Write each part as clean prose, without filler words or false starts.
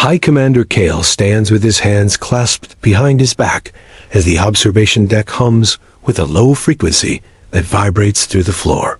High Commander Kale stands with his hands clasped behind his back as the observation deck hums with a low frequency that vibrates through the floor.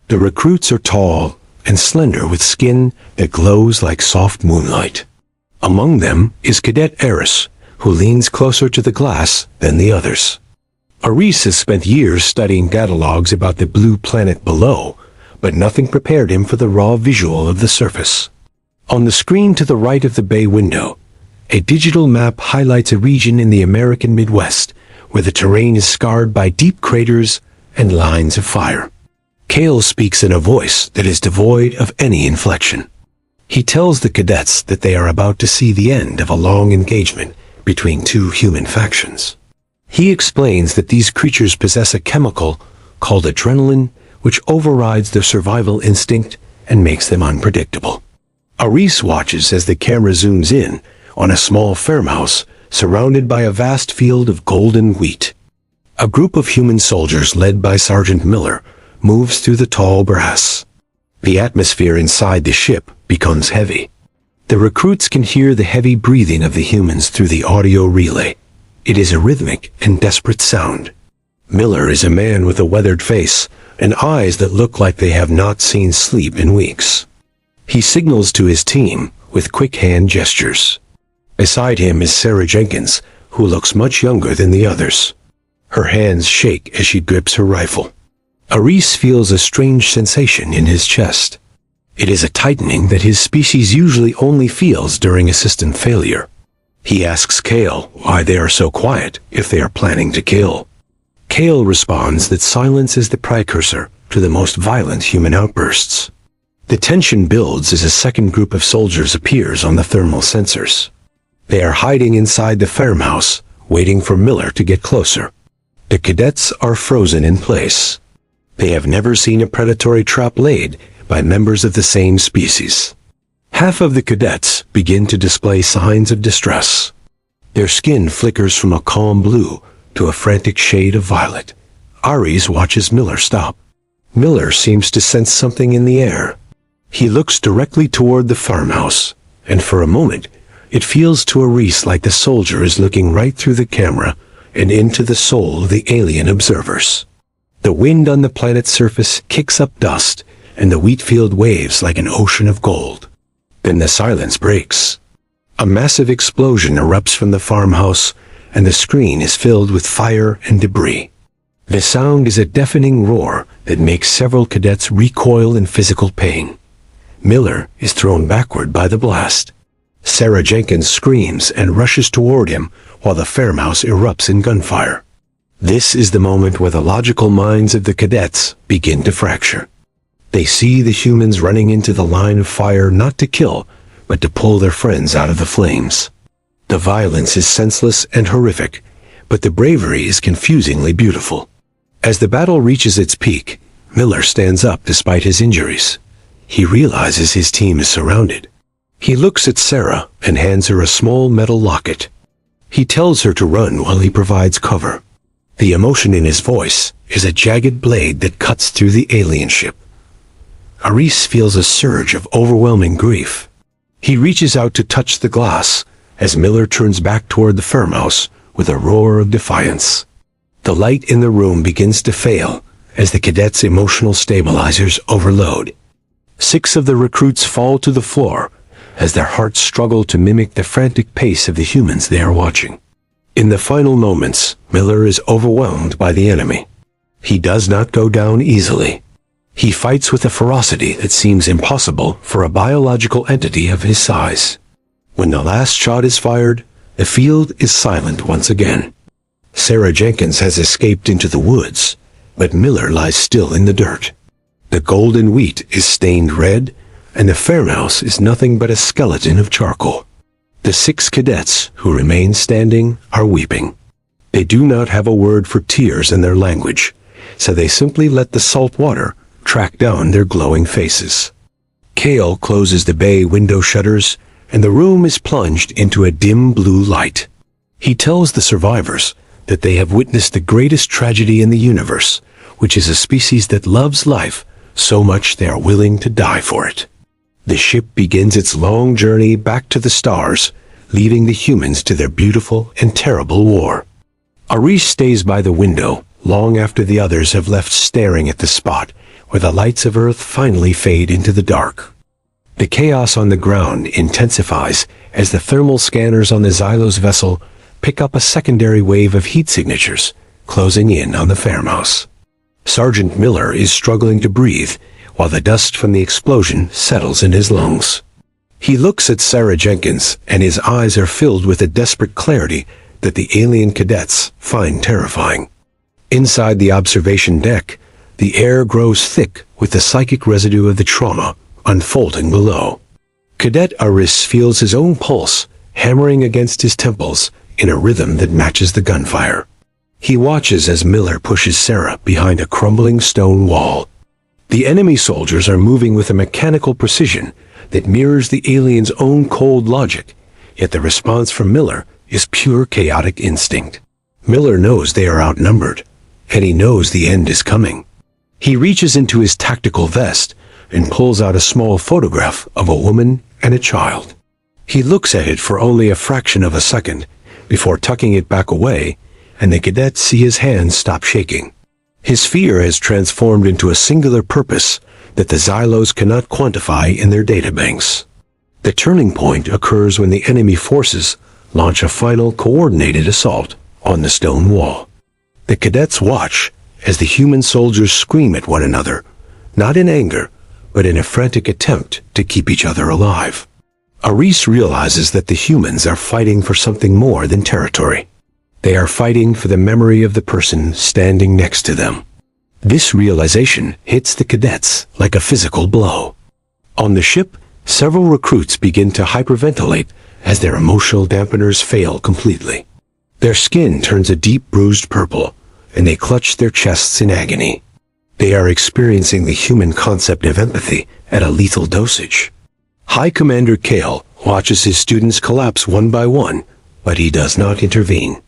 The recruits are tall and slender with skin that glows like soft moonlight. Among them is Cadet Eris, who leans closer to the glass than the others. Aris has spent years studying catalogs about the blue planet below, but nothing prepared him for the raw visual of the surface. On the screen to the right of the bay window, a digital map highlights a region in the American Midwest where the terrain is scarred by deep craters and lines of fire. Kale speaks in a voice that is devoid of any inflection. He tells the cadets that they are about to see the end of a long engagement between two human factions. He explains that these creatures possess a chemical called adrenaline, which overrides their survival instinct and makes them unpredictable. Aris watches as the camera zooms in on a small farmhouse surrounded by a vast field of golden wheat. A group of human soldiers led by Sergeant Miller moves through the tall grass. The atmosphere inside the ship becomes heavy. The recruits can hear the heavy breathing of the humans through the audio relay. It is a rhythmic and desperate sound. Miller is a man with a weathered face and eyes that look like they have not seen sleep in weeks. He signals to his team with quick hand gestures. Beside him is Sarah Jenkins, who looks much younger than the others. Her hands shake as she grips her rifle. Aris feels a strange sensation in his chest. It is a tightening that his species usually only feels during a system failure. He asks Kale why they are so quiet if they are planning to kill. Kale responds that silence is the precursor to the most violent human outbursts. The tension builds as a second group of soldiers appears on the thermal sensors. They are hiding inside the farmhouse, waiting for Miller to get closer. The cadets are frozen in place. They have never seen a predatory trap laid by members of the same species. Half of the cadets begin to display signs of distress. Their skin flickers from a calm blue to a frantic shade of violet. Ares watches Miller stop. Miller seems to sense something in the air. He looks directly toward the farmhouse, and for a moment, it feels to Ares like the soldier is looking right through the camera and into the soul of the alien observers. The wind on the planet's surface kicks up dust, and the wheat field waves like an ocean of gold. Then the silence breaks. A massive explosion erupts from the farmhouse, and the screen is filled with fire and debris. The sound is a deafening roar that makes several cadets recoil in physical pain. Miller is thrown backward by the blast. Sarah Jenkins screams and rushes toward him while the farmhouse erupts in gunfire. This is the moment where the logical minds of the cadets begin to fracture. They see the humans running into the line of fire not to kill, but to pull their friends out of the flames. The violence is senseless and horrific, but the bravery is confusingly beautiful. As the battle reaches its peak, Miller stands up despite his injuries. He realizes his team is surrounded. He looks at Sarah and hands her a small metal locket. He tells her to run while he provides cover. The emotion in his voice is a jagged blade that cuts through the alien ship. Ares feels a surge of overwhelming grief. He reaches out to touch the glass as Miller turns back toward the farmhouse with a roar of defiance. The light in the room begins to fail as the cadets' emotional stabilizers overload. 6 of the recruits fall to the floor as their hearts struggle to mimic the frantic pace of the humans they are watching. In the final moments, Miller is overwhelmed by the enemy. He does not go down easily. He fights with a ferocity that seems impossible for a biological entity of his size. When the last shot is fired, the field is silent once again. Sarah Jenkins has escaped into the woods, but Miller lies still in the dirt. The golden wheat is stained red, and the farmhouse is nothing but a skeleton of charcoal. The 6 cadets who remain standing are weeping. They do not have a word for tears in their language, so they simply let the salt water track down their glowing faces. Kale closes the bay window shutters, and the room is plunged into a dim blue light. He tells the survivors that they have witnessed the greatest tragedy in the universe, which is a species that loves life so much they are willing to die for it. The ship begins its long journey back to the stars, leaving the humans to their beautiful and terrible war. Aris stays by the window long after the others have left, staring at the spot where the lights of Earth finally fade into the dark. The chaos on the ground intensifies as the thermal scanners on the Xylos vessel pick up a secondary wave of heat signatures, closing in on the farmhouse. Sergeant Miller is struggling to breathe while the dust from the explosion settles in his lungs. He looks at Sarah Jenkins, and his eyes are filled with a desperate clarity that the alien cadets find terrifying. Inside the observation deck, the air grows thick with the psychic residue of the trauma unfolding below. Cadet Aris feels his own pulse hammering against his temples in a rhythm that matches the gunfire. He watches as Miller pushes Sarah behind a crumbling stone wall. The enemy soldiers are moving with a mechanical precision that mirrors the aliens' own cold logic, yet the response from Miller is pure chaotic instinct. Miller knows they are outnumbered, and he knows the end is coming. He reaches into his tactical vest and pulls out a small photograph of a woman and a child. He looks at it for only a fraction of a second before tucking it back away, and the cadets see his hands stop shaking. His fear has transformed into a singular purpose that the Xylos cannot quantify in their databanks. The turning point occurs when the enemy forces launch a final coordinated assault on the stone wall. The cadets watch as the human soldiers scream at one another, not in anger, but in a frantic attempt to keep each other alive. Aris realizes that the humans are fighting for something more than territory. They are fighting for the memory of the person standing next to them. This realization hits the cadets like a physical blow. On the ship, several recruits begin to hyperventilate as their emotional dampeners fail completely. Their skin turns a deep bruised purple, and they clutch their chests in agony. They are experiencing the human concept of empathy at a lethal dosage. High Commander Kale watches his students collapse one by one, but he does not intervene.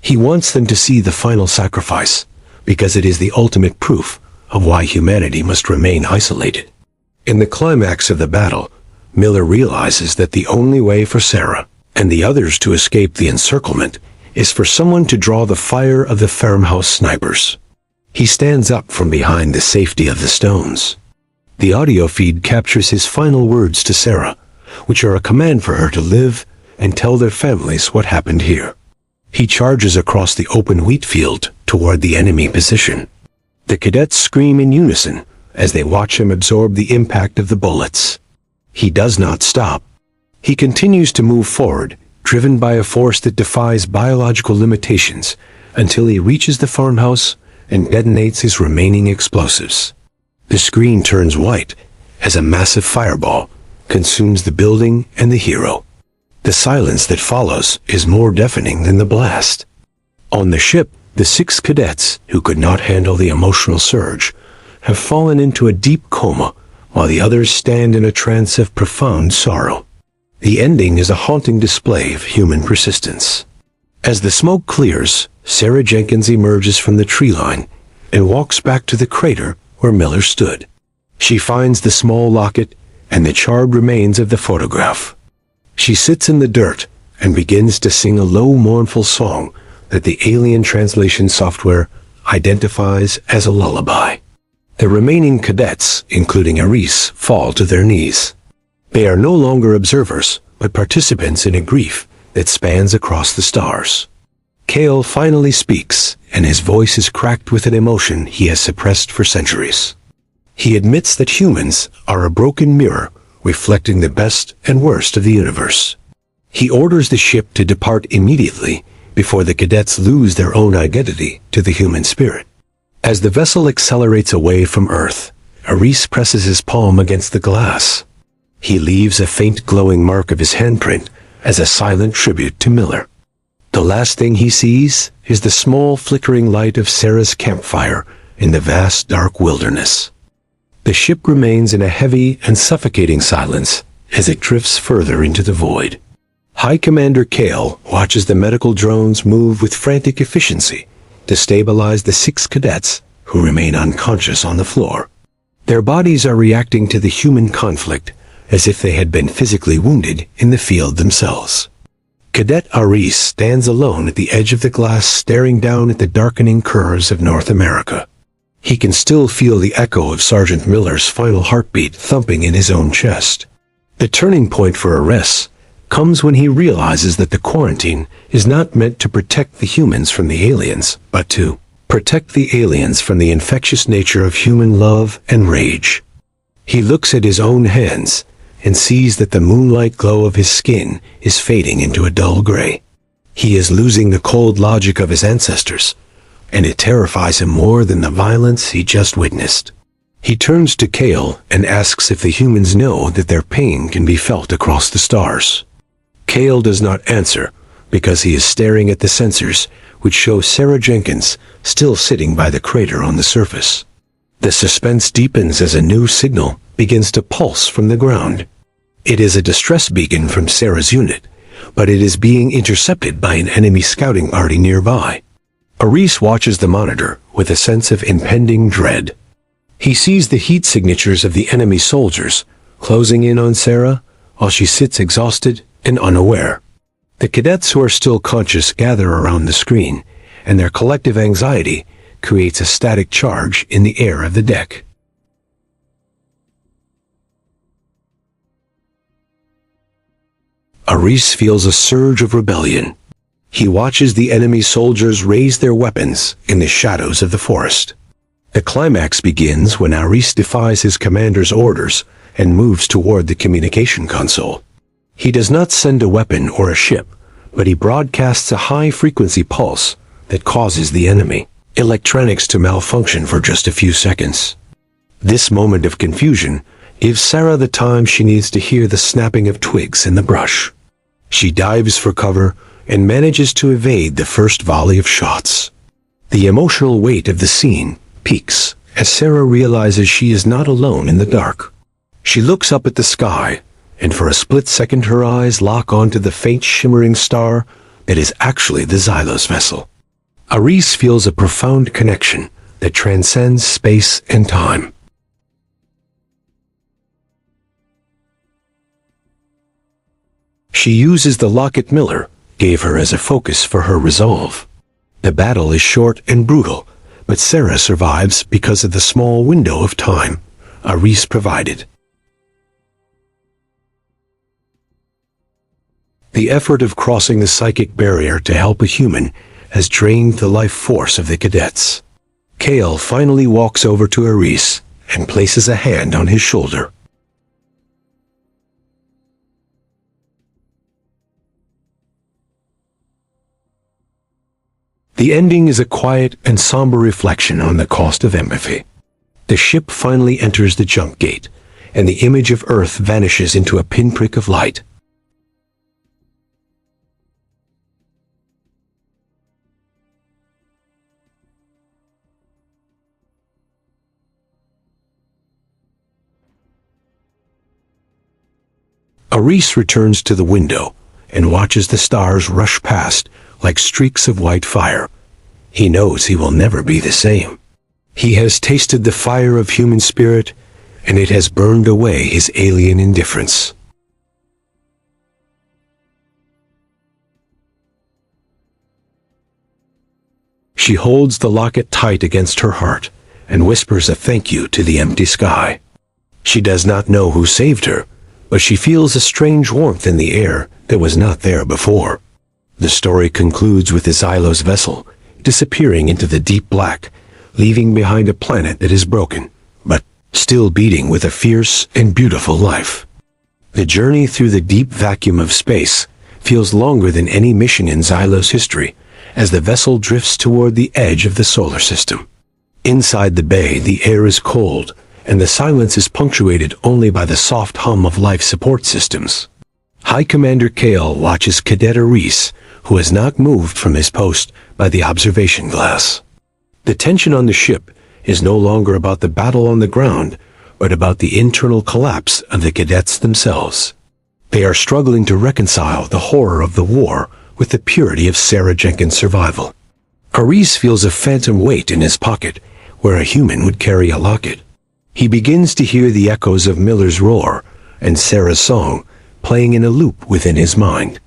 He wants them to see the final sacrifice, because it is the ultimate proof of why humanity must remain isolated. In the climax of the battle, Miller realizes that the only way for Sarah and the others to escape the encirclement is for someone to draw the fire of the farmhouse snipers. He stands up from behind the safety of the stones. The audio feed captures his final words to Sarah, which are a command for her to live and tell their families what happened here. He charges across the open wheat field toward the enemy position. The cadets scream in unison as they watch him absorb the impact of the bullets. He does not stop. He continues to move forward, driven by a force that defies biological limitations, until he reaches the farmhouse and detonates his remaining explosives. The screen turns white as a massive fireball consumes the building and the hero. The silence that follows is more deafening than the blast. On the ship, the 6 cadets, who could not handle the emotional surge, have fallen into a deep coma, while the others stand in a trance of profound sorrow. The ending is a haunting display of human persistence. As the smoke clears, Sarah Jenkins emerges from the tree line and walks back to the crater where Miller stood. She finds the small locket and the charred remains of the photograph. She sits in the dirt and begins to sing a low, mournful song that the alien translation software identifies as a lullaby. The remaining cadets, including Aris, fall to their knees. They are no longer observers, but participants in a grief that spans across the stars. Kale finally speaks, and his voice is cracked with an emotion he has suppressed for centuries. He admits that humans are a broken mirror reflecting the best and worst of the universe. He orders the ship to depart immediately before the cadets lose their own identity to the human spirit. As the vessel accelerates away from Earth, Aris presses his palm against the glass. He leaves a faint glowing mark of his handprint as a silent tribute to Miller. The last thing he sees is the small flickering light of Sarah's campfire in the vast dark wilderness. The ship remains in a heavy and suffocating silence as it drifts further into the void. High Commander Kale watches the medical drones move with frantic efficiency to stabilize the 6 cadets who remain unconscious on the floor. Their bodies are reacting to the human conflict as if they had been physically wounded in the field themselves. Cadet Aris stands alone at the edge of the glass, staring down at the darkening curves of North America. He can still feel the echo of Sergeant Miller's final heartbeat thumping in his own chest. The turning point for Aris comes when he realizes that the quarantine is not meant to protect the humans from the aliens, but to protect the aliens from the infectious nature of human love and rage. He looks at his own hands and sees that the moonlight glow of his skin is fading into a dull gray. He is losing the cold logic of his ancestors, and it terrifies him more than the violence he just witnessed. He turns to Kale and asks if the humans know that their pain can be felt across the stars. Kale does not answer because he is staring at the sensors which show Sarah Jenkins still sitting by the crater on the surface. The suspense deepens as a new signal begins to pulse from the ground. It is a distress beacon from Sarah's unit, but it is being intercepted by an enemy scouting party nearby. Aris watches the monitor with a sense of impending dread. He sees the heat signatures of the enemy soldiers closing in on Sarah while she sits exhausted and unaware. The cadets who are still conscious gather around the screen, and their collective anxiety creates a static charge in the air of the deck. Aris feels a surge of rebellion. He watches the enemy soldiers raise their weapons in the shadows of the forest. The climax begins when Aris defies his commander's orders and moves toward the communication console. He does not send a weapon or a ship, but he broadcasts a high-frequency pulse that causes the enemy electronics to malfunction for just a few seconds. This moment of confusion gives Sarah the time she needs to hear the snapping of twigs in the brush. She dives for cover and manages to evade the first volley of shots. The emotional weight of the scene peaks as Sarah realizes she is not alone in the dark. She looks up at the sky, and for a split second her eyes lock onto the faint shimmering star that is actually the Xylos vessel. Aris feels a profound connection that transcends space and time. She uses the locket Miller gave her as a focus for her resolve. The battle is short and brutal, but Sarah survives because of the small window of time Aris provided. The effort of crossing the psychic barrier to help a human has drained the life force of the cadets. Kale finally walks over to Aris and places a hand on his shoulder. The ending is a quiet and somber reflection on the cost of empathy. The ship finally enters the jump gate, and the image of Earth vanishes into a pinprick of light. Aris returns to the window and watches the stars rush past like streaks of white fire. He knows he will never be the same. He has tasted the fire of human spirit, and it has burned away his alien indifference. She holds the locket tight against her heart and whispers a thank you to the empty sky. She does not know who saved her, but she feels a strange warmth in the air that was not there before. The story concludes with the Xylos vessel disappearing into the deep black, leaving behind a planet that is broken, but still beating with a fierce and beautiful life. The journey through the deep vacuum of space feels longer than any mission in Xylos history, as the vessel drifts toward the edge of the solar system. Inside the bay, the air is cold, and the silence is punctuated only by the soft hum of life support systems. High Commander Kale watches Cadet Aris, who has not moved from his post by the observation glass. The tension on the ship is no longer about the battle on the ground, but about the internal collapse of the cadets themselves. They are struggling to reconcile the horror of the war with the purity of Sarah Jenkins' survival. Aris feels a phantom weight in his pocket, where a human would carry a locket. He begins to hear the echoes of Miller's roar, and Sarah's song playing in a loop within his mind.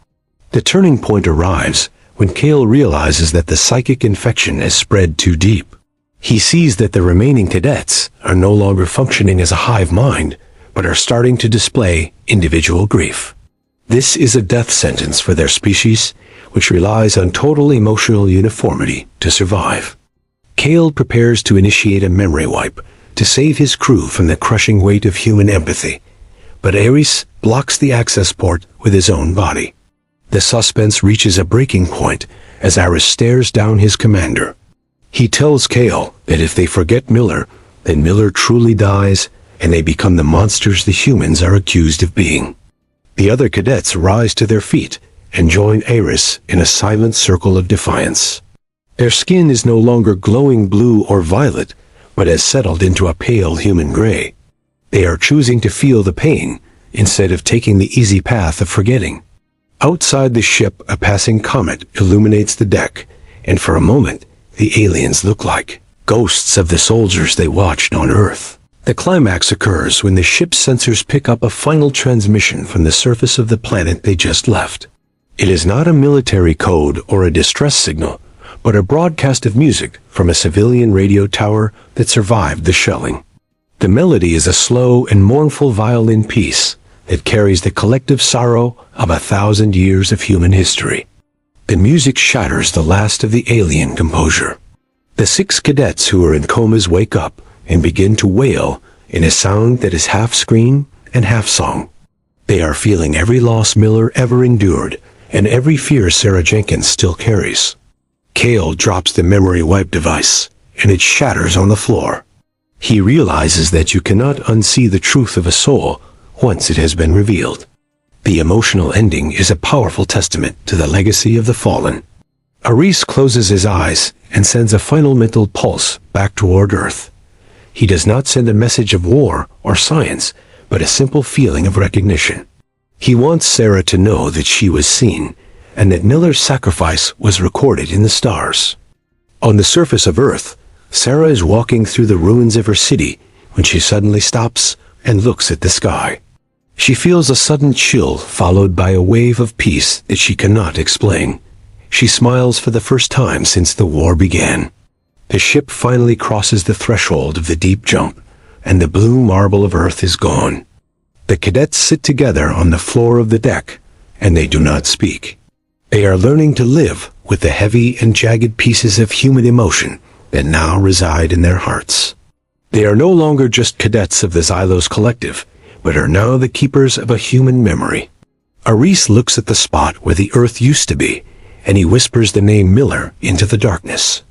The turning point arrives when Cale realizes that the psychic infection has spread too deep. He sees that the remaining cadets are no longer functioning as a hive mind, but are starting to display individual grief. This is a death sentence for their species, which relies on total emotional uniformity to survive. Cale prepares to initiate a memory wipe to save his crew from the crushing weight of human empathy, but Ares blocks the access port with his own body. The suspense reaches a breaking point as Ares stares down his commander. He tells Cale that if they forget Miller, then Miller truly dies and they become the monsters the humans are accused of being. The other cadets rise to their feet and join Ares in a silent circle of defiance. Their skin is no longer glowing blue or violet, but has settled into a pale human gray. They are choosing to feel the pain instead of taking the easy path of forgetting. Outside the ship, a passing comet illuminates the deck, and for a moment, the aliens look like ghosts of the soldiers they watched on Earth. The climax occurs when the ship's sensors pick up a final transmission from the surface of the planet they just left. It is not a military code or a distress signal, but a broadcast of music from a civilian radio tower that survived the shelling. The melody is a slow and mournful violin piece that carries the collective sorrow of 1,000 years of human history. The music shatters the last of the alien composure. The 6 cadets who are in comas wake up and begin to wail in a sound that is half scream and half song. They are feeling every loss Miller ever endured and every fear Sarah Jenkins still carries. Cale drops the memory wipe device, and it shatters on the floor. He realizes that you cannot unsee the truth of a soul once it has been revealed. The emotional ending is a powerful testament to the legacy of the fallen. Ares closes his eyes and sends a final mental pulse back toward Earth. He does not send a message of war or science, but a simple feeling of recognition. He wants Sarah to know that she was seen, and that Miller's sacrifice was recorded in the stars. On the surface of Earth, Sarah is walking through the ruins of her city when she suddenly stops and looks at the sky. She feels a sudden chill followed by a wave of peace that she cannot explain. She smiles for the first time since the war began. The ship finally crosses the threshold of the deep jump, and the blue marble of Earth is gone. The cadets sit together on the floor of the deck, and they do not speak. They are learning to live with the heavy and jagged pieces of human emotion that now reside in their hearts. They are no longer just cadets of the Xylos Collective, but are now the keepers of a human memory. Ares looks at the spot where the Earth used to be, and he whispers the name Miller into the darkness.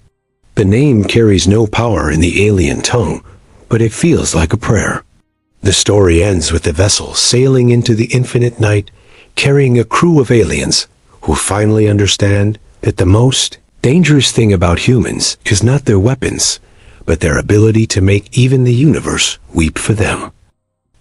The name carries no power in the alien tongue, but it feels like a prayer. The story ends with the vessel sailing into the infinite night, carrying a crew of aliens who finally understand that the most dangerous thing about humans is not their weapons, but their ability to make even the universe weep for them.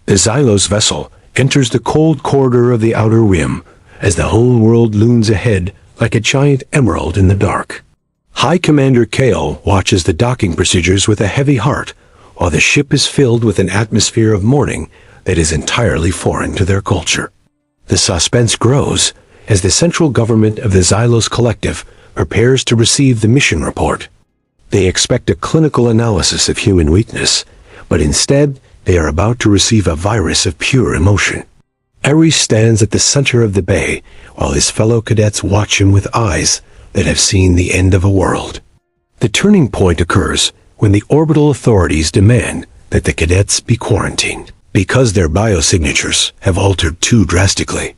The Xylos vessel enters the cold corridor of the outer rim as the whole world looms ahead like a giant emerald in the dark. High Commander Cale watches the docking procedures with a heavy heart, while the ship is filled with an atmosphere of mourning that is entirely foreign to their culture. The suspense grows as the central government of the Xylos Collective prepares to receive the mission report. They expect a clinical analysis of human weakness, but instead they are about to receive a virus of pure emotion. Ares stands at the center of the bay, while his fellow cadets watch him with eyes that have seen the end of a world. The turning point occurs when the orbital authorities demand that the cadets be quarantined, because their biosignatures have altered too drastically.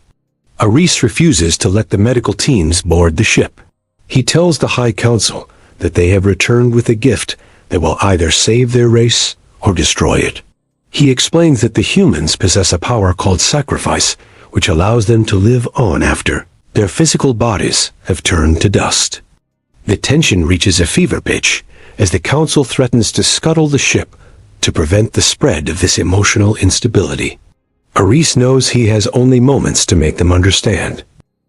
Ares refuses to let the medical teams board the ship. He tells the High Council that they have returned with a gift that will either save their race or destroy it. He explains that the humans possess a power called sacrifice, which allows them to live on after their physical bodies have turned to dust. The tension reaches a fever pitch as the Council threatens to scuttle the ship to prevent the spread of this emotional instability. Ares knows he has only moments to make them understand.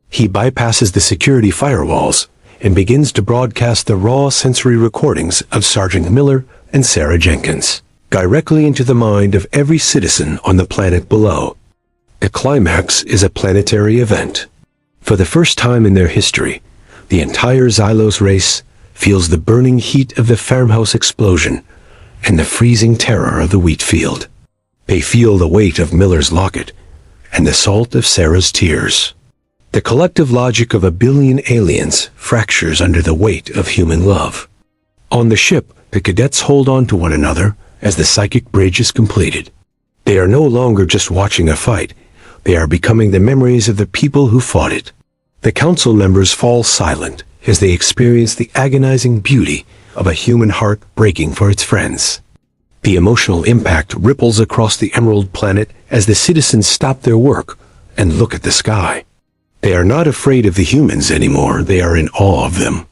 He bypasses the security firewalls and begins to broadcast the raw sensory recordings of Sergeant Miller and Sarah Jenkins directly into the mind of every citizen on the planet below. The climax is a planetary event. For the first time in their history, the entire Xylos race feels the burning heat of the farmhouse explosion and the freezing terror of the wheat field. They feel the weight of Miller's locket and the salt of Sarah's tears. The collective logic of a billion aliens fractures under the weight of human love. On the ship, the cadets hold on to one another as the psychic bridge is completed. They are no longer just watching a fight. They are becoming the memories of the people who fought it. The council members fall silent as they experience the agonizing beauty of a human heart breaking for its friends. The emotional impact ripples across the Emerald Planet as the citizens stop their work and look at the sky. They are not afraid of the humans anymore, they are in awe of them.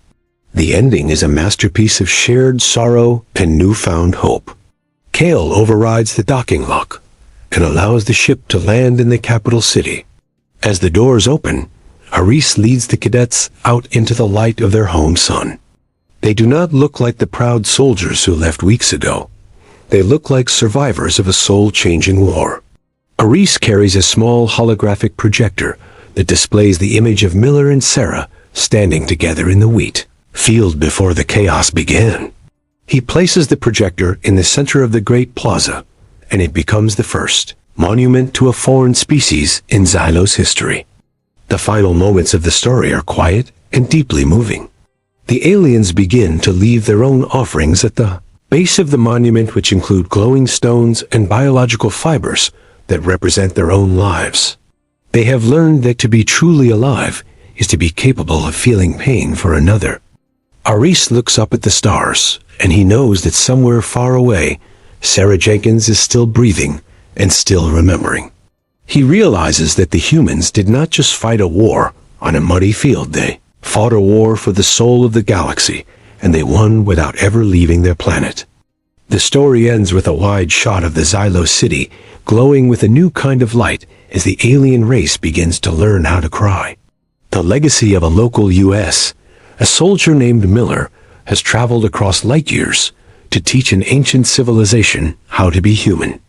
The ending is a masterpiece of shared sorrow and newfound hope. Kale overrides the docking lock and allows the ship to land in the capital city. As the doors open, Haris leads the cadets out into the light of their home sun. They do not look like the proud soldiers who left weeks ago. They look like survivors of a soul-changing war. Haris carries a small holographic projector that displays the image of Miller and Sarah standing together in the wheat field before the chaos began. He places the projector in the center of the Great Plaza, and it becomes the first monument to a foreign species in Xylos history. The final moments of the story are quiet and deeply moving. The aliens begin to leave their own offerings at the base of the monument, which include glowing stones and biological fibers that represent their own lives. They have learned that to be truly alive is to be capable of feeling pain for another. Haris looks up at the stars, and he knows that somewhere far away, Sarah Jenkins is still breathing and still remembering. He realizes that the humans did not just fight a war on a muddy field. They fought a war for the soul of the galaxy, and they won without ever leaving their planet. The story ends with a wide shot of the Xylos city, glowing with a new kind of light as the alien race begins to learn how to cry. The legacy of a local U.S., a soldier named Miller, has traveled across light years to teach an ancient civilization how to be human.